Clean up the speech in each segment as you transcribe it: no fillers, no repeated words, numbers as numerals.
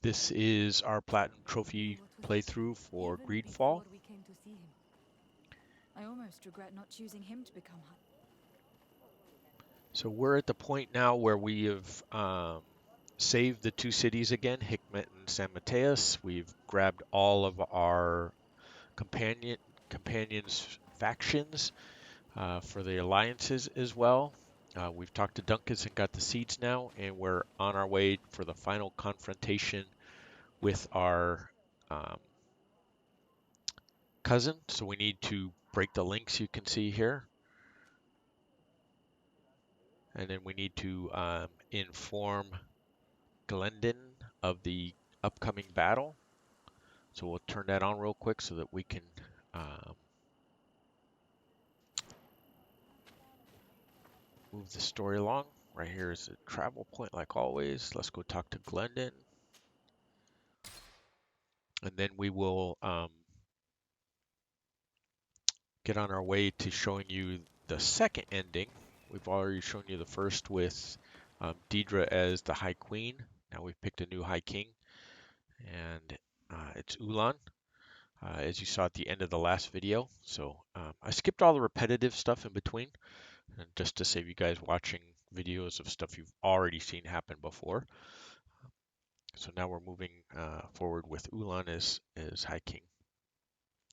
This is our Platinum Trophy playthrough for GreedFall. We came to see him. I almost regret not choosing him to become high. So we're at the point now where we have saved the two cities again, Hikmet and San Mateus. We've grabbed all of our companions factions for the alliances as well. We've talked to Duncan and got the seeds now, and we're on our way for the final confrontation with our cousin. So we need to break the links you can see here. And then we need to inform Glendon of the upcoming battle. So we'll turn that on real quick so that we can move the story along. Right here is a travel point like always. Let's go talk to Glendon. And then we will get on our way to showing you the second ending. We've already shown you the first with Deidre as the High Queen. Now we've picked a new High King, and it's Ullan, as you saw at the end of the last video. So I skipped all the repetitive stuff in between, and just to save you guys watching videos of stuff you've already seen happen before. So now we're moving forward with Ullan as High King.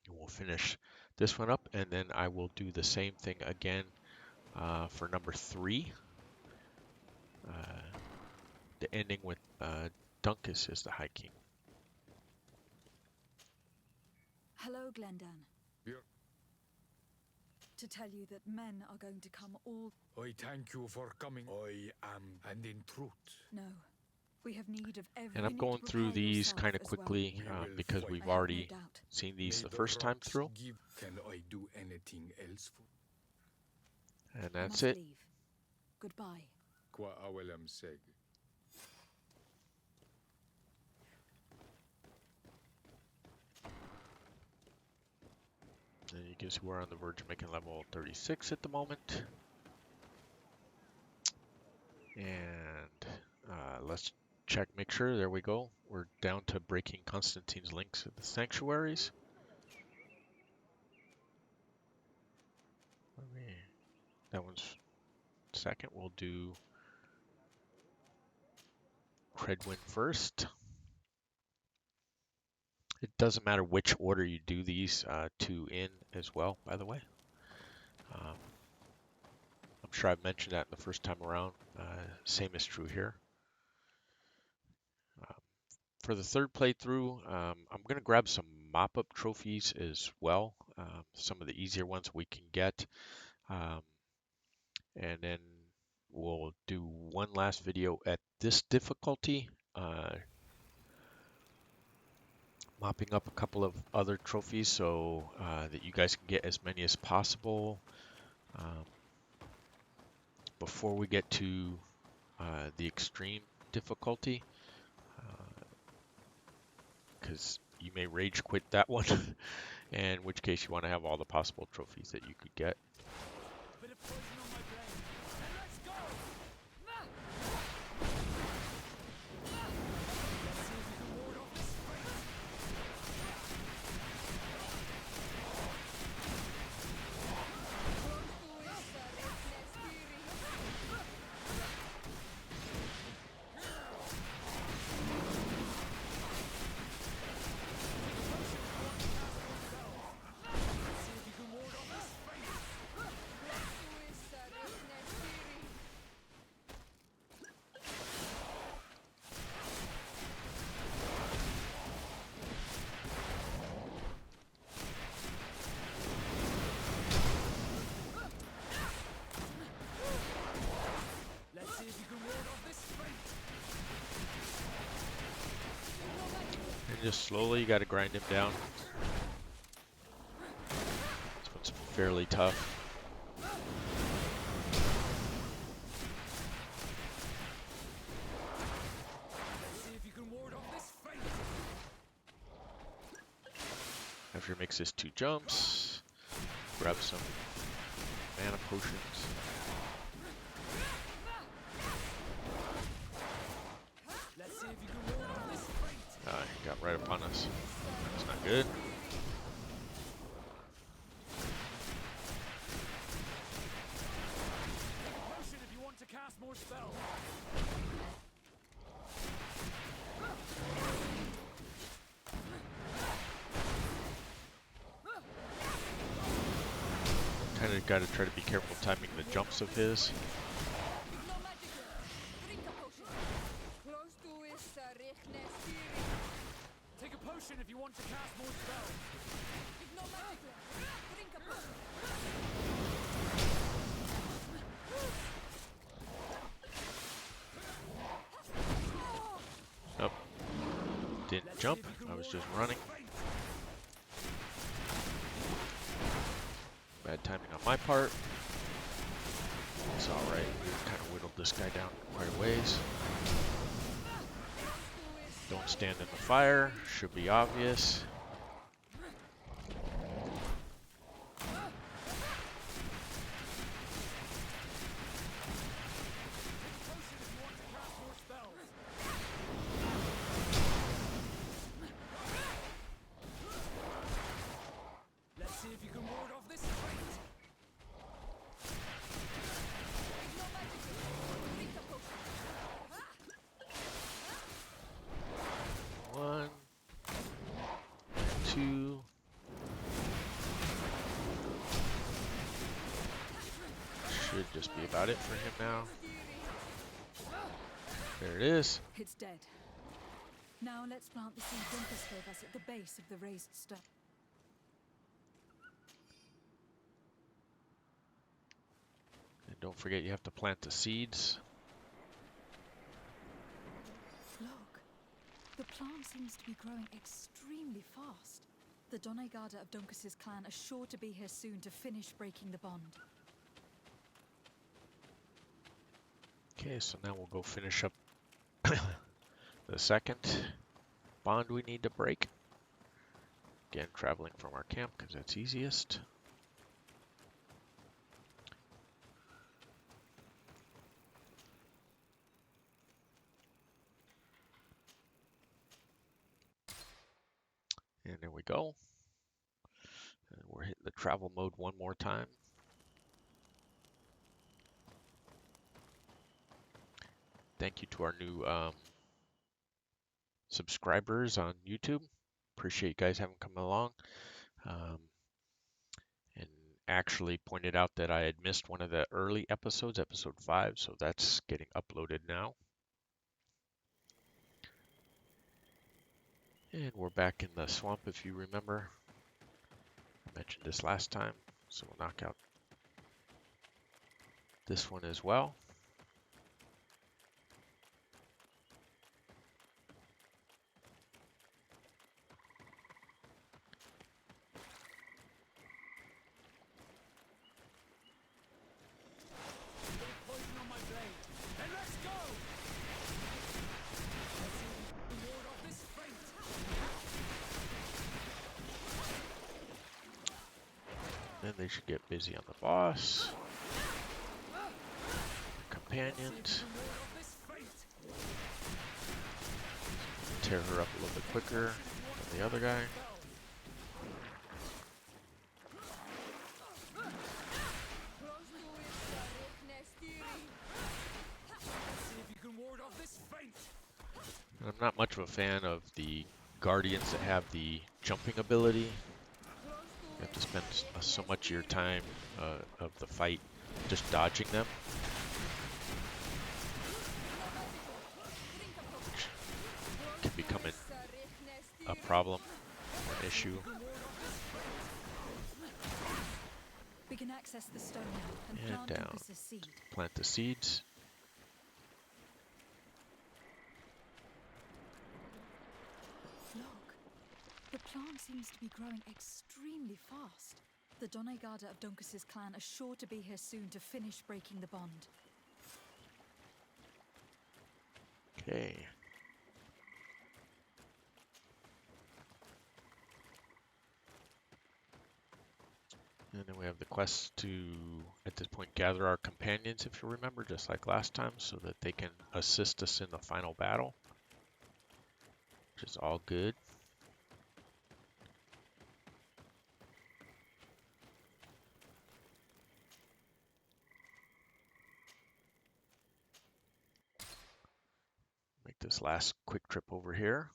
And we'll finish this one up, and then I will do the same thing again for number 3. The ending with Dunkus as the High King. Hello, Glendon. Yeah. To tell you that men are going to come all... I thank you for coming. I am, and in truth. No. We have need of every... And I'm going through these kind of quickly because we've already seen these the first time through. Can I do anything else for? And that's it. Leave. Goodbye. Qua awelam seg. And you can see we're on the verge of making level 36 at the moment. And let's check, make sure. There we go. We're down to breaking Constantine's links at the sanctuaries. That one's second. We'll do Credwin first. It doesn't matter which order you do these two in as well, by the way. I'm sure I've mentioned that the first time around. Same is true here. For the third playthrough, I'm going to grab some mop-up trophies as well. Some of the easier ones we can get. And then we'll do one last video at this difficulty. Mopping up a couple of other trophies so that you guys can get as many as possible before we get to the extreme difficulty, because you may rage quit that one, in which case you want to have all the possible trophies that you could get. Just slowly, you got to grind him down. This one's fairly tough. After he makes his 2 jumps, grab some mana potions. got right upon us. That's not good. Potion if you want to cast more spells. Kind of got to try to be careful timing the jumps of his. Take a potion if you want to cast more spells. Nope. Didn't jump. I was just running. Bad timing on my part. It's alright. We've kind of whittled this guy down quite a ways. Don't stand in the fire. Should be obvious. Let's see if you can ward off this fight. One, two. Should just be about it for him now. There it is. It's dead. Now let's plant the seed Dinkus gave us at the base of the raised stone. And don't forget you have to plant the seeds. Look, the plant seems to be growing extremely fast. The Doneigada of Dunkus's clan are sure to be here soon to finish breaking the bond. Okay, so now we'll go finish up the second bond we need to break. Again, traveling from our camp because that's easiest. And there we go. And we're hitting the travel mode one more time. Thank you to our new subscribers on YouTube. Appreciate you guys having come along. And actually pointed out that I had missed one of the early episodes, episode 5, so that's getting uploaded now. And we're back in the swamp, if you remember. I mentioned this last time, so we'll knock out this one as well. Poison on my blade. Then let's go. Let's see if you can ward off this fight. Then they should get busy on the boss. Companions. Tear her up a little bit quicker than the other guy. And I'm not much of a fan of the guardians that have the jumping ability. You have to spend so much of your time of the fight just dodging them. Which can become a problem, an issue. We can access the stone now and And plant down. Dinkus's seed. Plant the seeds. Look, the plant seems to be growing extremely fast. The Doneigada of Dunkus's clan are sure to be here soon to finish breaking the bond. Okay. And then we have the quest to, at this point, gather our companions, if you remember, just like last time, so that they can assist us in the final battle. which is all good. Make this last quick trip over here.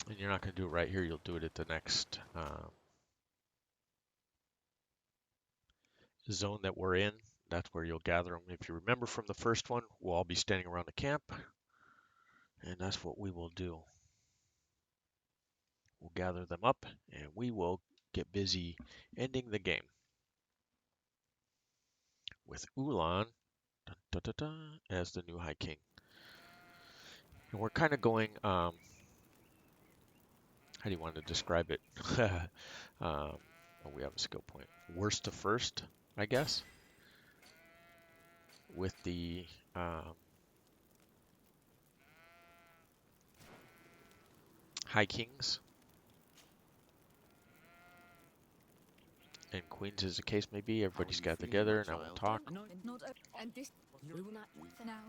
And you're not going to do it right here, you'll do it at the next zone that we're in. That's where you'll gather them. If you remember from the first one, we'll all be standing around the camp, and that's what we will do. We'll gather them up, and we will get busy ending the game with Ullan as the new High King. And we're kind of going, how do you want to describe it? Oh, we have a skill point. Worst to first, I guess, with the High Kings and Queens, as the case may be. Everybody's got together, and I will talk. And this will not now.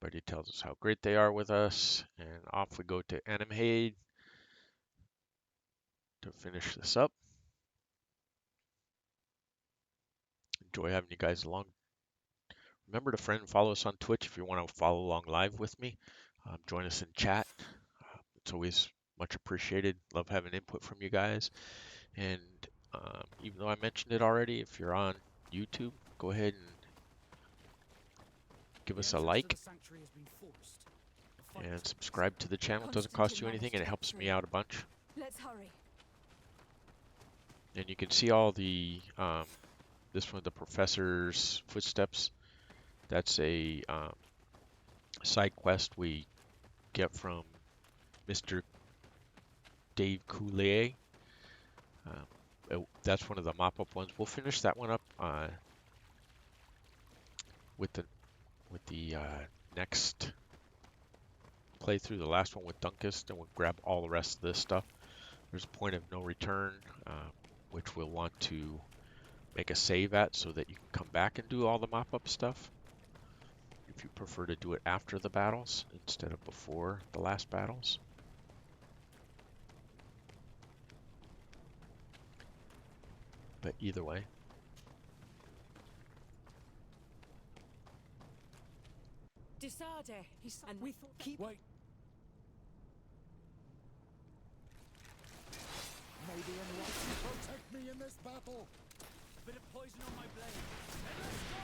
Everybody tells us how great they are with us, and off we go to Animade to finish this up. Enjoy having you guys along. Remember to friend and follow us on Twitch if you want to follow along live with me. Join us in chat. It's always much appreciated. Love having input from you guys. And even though I mentioned it already, if you're on YouTube, go ahead and give us a like and subscribe to the channel. It doesn't cost you anything, and it helps me out a bunch. Let's hurry. And you can see all the this one, the Professor's Footsteps. That's a side quest we get from Mr. Dave Coulier. That's one of the mop-up ones. We'll finish that one up with the next playthrough, the last one with Dunkus, and we'll grab all the rest of this stuff. There's a point of no return, which we'll want to make a save at so that you can come back and do all the mop-up stuff. If you prefer to do it after the battles instead of before the last battles. But either way. Disarde. And we thought keep. Wait. May the Enlightened protect me in this battle. A bit of poison on my blade. And let's go!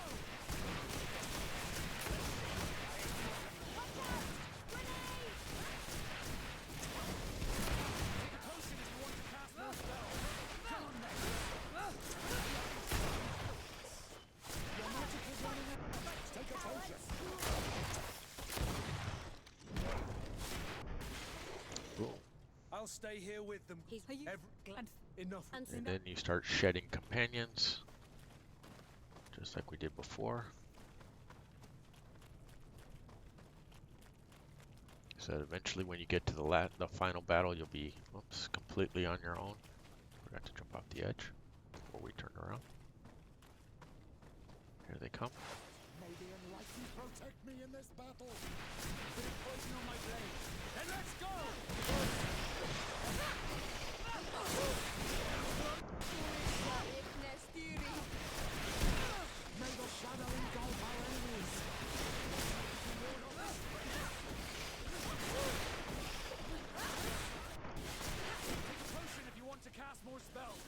Take a potion if you want to cast more spells. Come on then. Your magic is running out. Take a potion. I'll stay here with them. Enough. And then you start shedding companions, just like we did before. So that eventually when you get to the final battle, you'll be completely on your own. Forgot to jump off the edge before we turn around. Here they come. May the Enlightened protect me in this battle. A bit of poison on my blade. And let's go! May the shadow engulf our enemies. Take a potion if you want to cast more spells.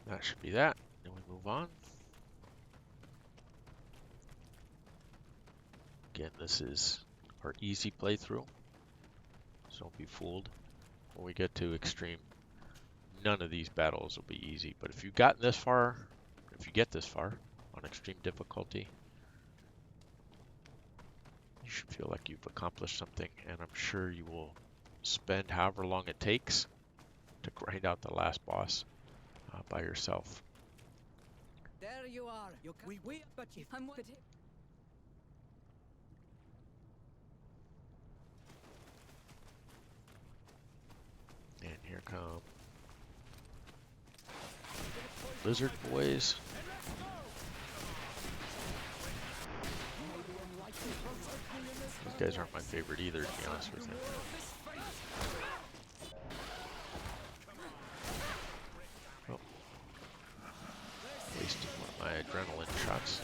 That should be that. Then we move on. Again, this is our easy playthrough, so don't be fooled. When we get to extreme, none of these battles will be easy. But if you've gotten this far, if you get this far on extreme difficulty, you should feel like you've accomplished something, and I'm sure you will spend however long it takes to grind out the last boss by yourself. There you are. But if I'm what? And here come Lizard Boys. You guys aren't my favorite either, to be honest with you. Oh. Wasted one of my adrenaline shots.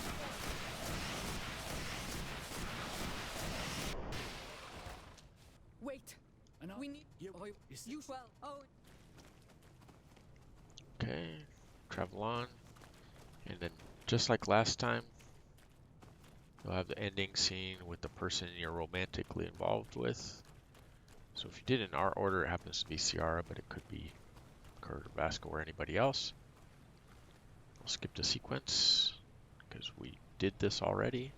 Wait. We need. Oh, you well. Oh. Okay, travel on, and then just like last time, you'll have the ending scene with the person you're romantically involved with. So if you did in our order, it happens to be Ciara, but it could be Kurt or Vasco or anybody else. We'll skip the sequence because we did this already.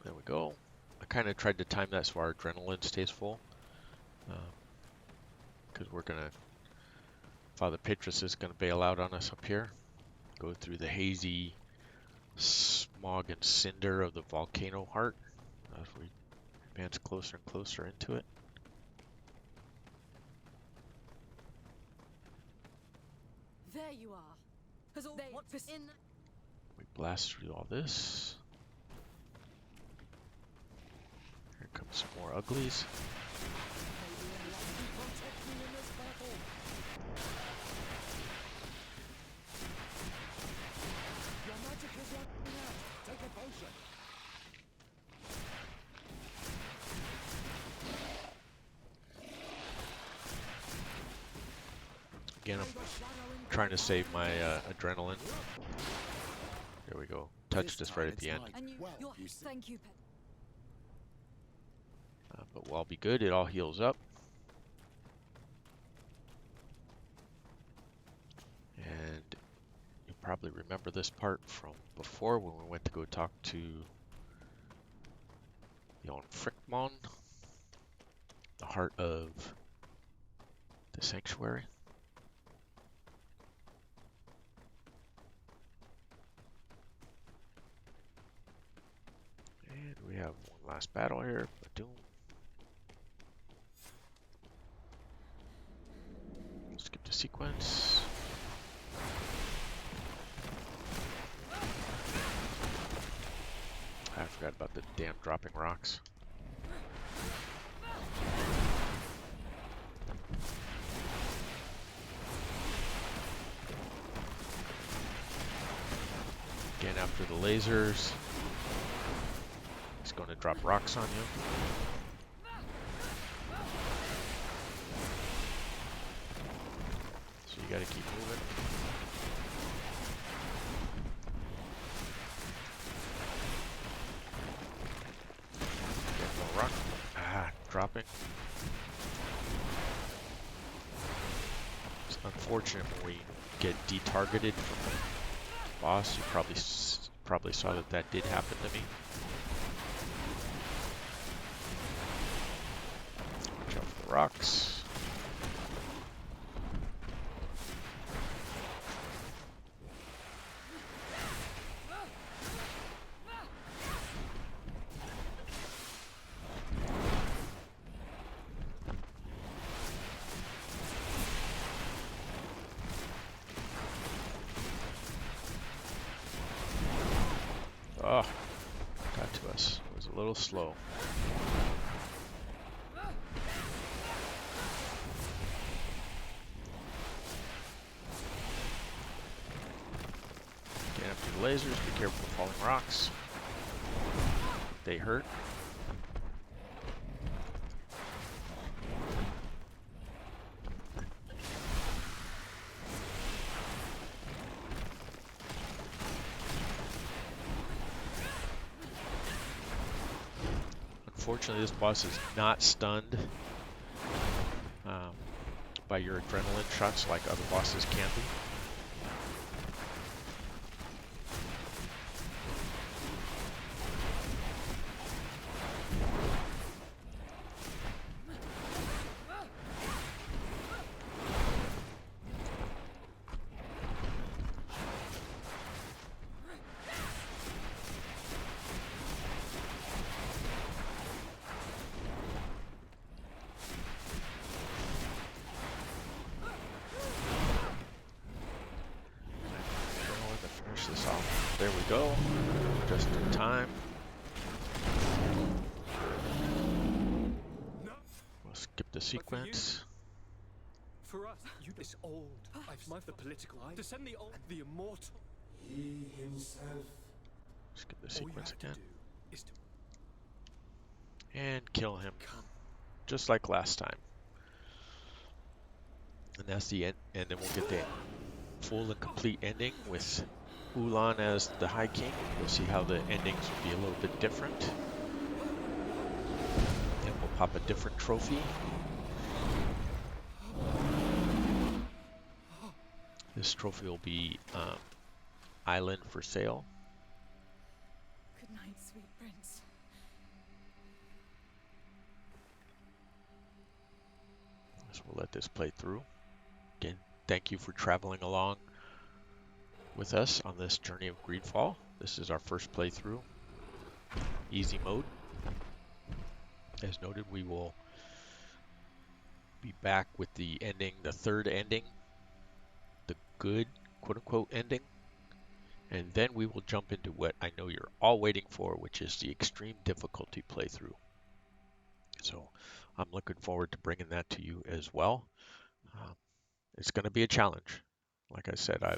There we go. I kind of tried to time that so our adrenaline stays full. Because we're going to... Father Petrus is going to bail out on us up here. Go through the hazy smog and cinder of the volcano heart as we advance closer and closer into it. There you are. Has all what's in? We blast through all this. Here comes some more uglies. Your magic is running out. Take a potion. Again, I'm trying to save my adrenaline. There we go. Touched us right at the end. And thank you, Pet. But we'll all be good. It all heals up. And you probably remember this part from before when we went to go talk to Ullan Frickmon, the heart of the sanctuary. And we have one last battle here. Ba-doom. Skip the sequence. I forgot about the damn dropping rocks. Again, after the lasers, he's going to drop rocks on you. So you got to keep moving. Get more rock. Dropping. It's unfortunate when we get detargeted from the boss. You probably saw that did happen to me. Watch out for the rocks. Oh, got to us. It was a little slow. Get after the lasers. Be careful of falling rocks. They hurt. Unfortunately, this boss is not stunned by your adrenaline shots like other bosses can be. there we go. Just in time. No, We'll skip the but for you, sequence. for us, this old, the political, to send the old, the immortal. He himself. Skip the All you sequence have to again. do is to And kill him. come. Just like last time. And that's the end. And then we'll get the full and complete ending with Ullan as the High King. You'll see how the endings will be a little bit different. And we'll pop a different trophy. This trophy will be Island for sale. Good night, sweet prince. So we'll let this play through. Again, thank you for traveling along with us on this journey of GreedFall. This is our first playthrough. Easy mode. As noted, we will be back with the ending, the third ending, the good, quote-unquote, ending. And then we will jump into what I know you're all waiting for, which is the extreme difficulty playthrough. So I'm looking forward to bringing that to you as well. It's going to be a challenge. Like I said, I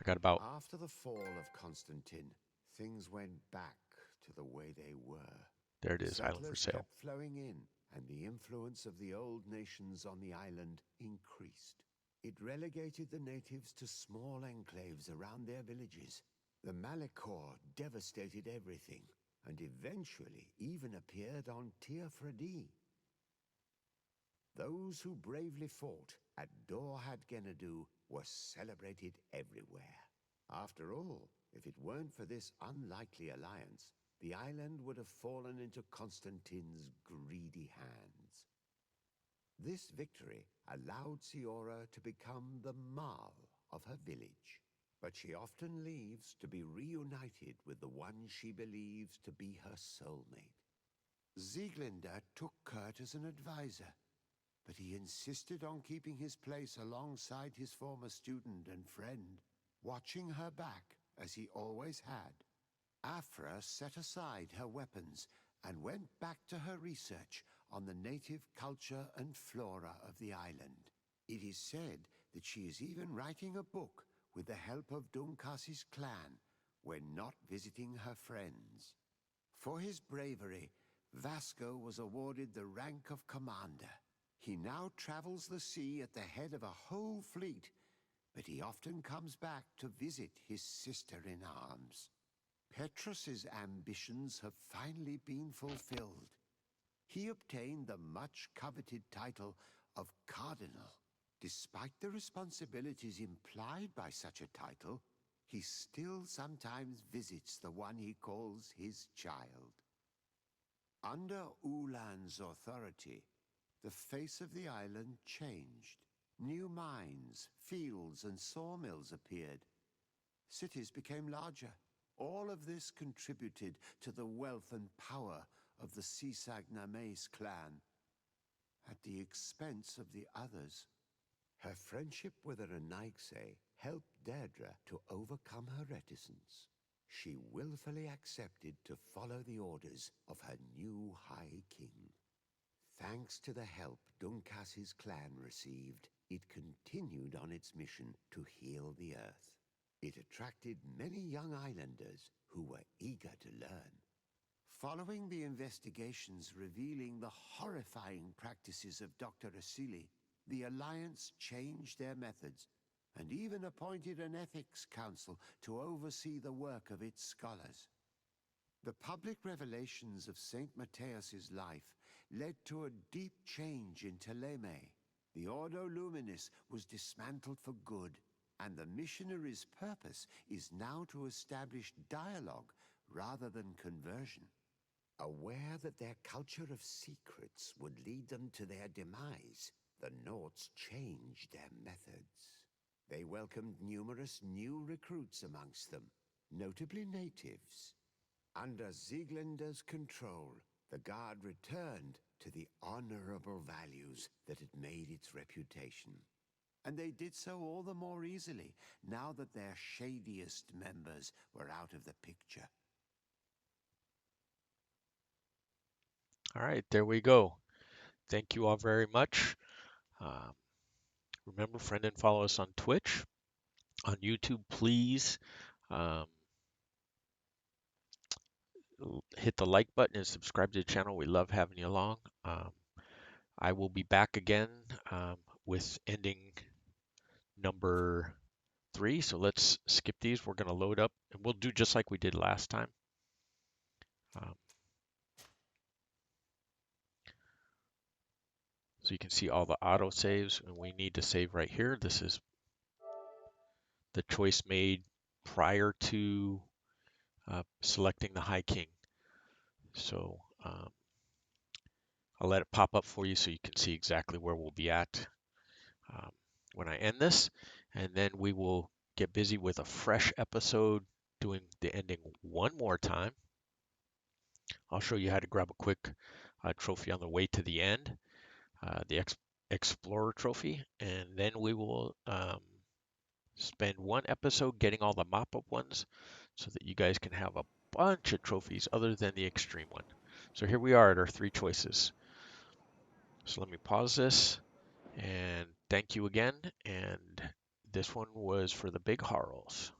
got about... After the fall of Constantine, things went back to the way they were. There it is, Island for Settlers sale. kept flowing in, and the influence of the old nations on the island increased. It relegated the natives to small enclaves around their villages. The Malachor devastated everything, and eventually even appeared on Tir Fredi. Those who bravely fought at Dor had Gennadu were celebrated everywhere. After all, if it weren't for this unlikely alliance, the island would have fallen into Constantine's greedy hands. This victory allowed Siora to become the Mal of her village, but she often leaves to be reunited with the one she believes to be her soulmate. Sieglinde took Kurt as an advisor, but he insisted on keeping his place alongside his former student and friend, watching her back as he always had. Afra set aside her weapons and went back to her research on the native culture and flora of the island. It is said that she is even writing a book with the help of Dunkasi's clan when not visiting her friends. For his bravery, Vasco was awarded the rank of commander. He now travels the sea at the head of a whole fleet, but he often comes back to visit his sister-in-arms. Petrus's ambitions have finally been fulfilled. He obtained the much-coveted title of Cardinal. Despite the responsibilities implied by such a title, he still sometimes visits the one he calls his child. Under Ullan's authority, the face of the island changed. New mines, fields, and sawmills appeared. Cities became larger. All of this contributed to the wealth and power of the Sisag-Names clan, at the expense of the others. Her friendship with Renaigse helped Deirdre to overcome her reticence. She willfully accepted to follow the orders of her new High King. Thanks to the help Dunkasi's clan received, it continued on its mission to heal the earth. It attracted many young islanders who were eager to learn. Following the investigations revealing the horrifying practices of Dr. Asili, the Alliance changed their methods and even appointed an ethics council to oversee the work of its scholars. The public revelations of St. Matthias's life led to a deep change in Teleme. The Ordo Luminis was dismantled for good, and the missionaries' purpose is now to establish dialogue rather than conversion. Aware that their culture of secrets would lead them to their demise, the Norts changed their methods. They welcomed numerous new recruits amongst them, notably natives. Under Sieglinde's control, the Guard returned to the honorable values that had made its reputation. And they did so all the more easily, now that their shadiest members were out of the picture. All right, there we go. Thank you all very much. Um, Remember, friend and follow us on Twitch. On YouTube, please um, hit the like button and subscribe to the channel. We love having you along. I will be back again with ending number 3. So let's skip these. We're going to load up, and we'll do just like we did last time. So you can see all the auto saves, and we need to save right here. This is the choice made prior to selecting the High King. So I'll let it pop up for you so you can see exactly where we'll be at when I end this. And then we will get busy with a fresh episode doing the ending one more time. I'll show you how to grab a quick trophy on the way to the end, the Explorer trophy, and then we will spend one episode getting all the mop-up ones so that you guys can have a bunch of trophies other than the extreme one. So here we are at our 3 choices. So let me pause this and thank you again. And this one was for the big Harls.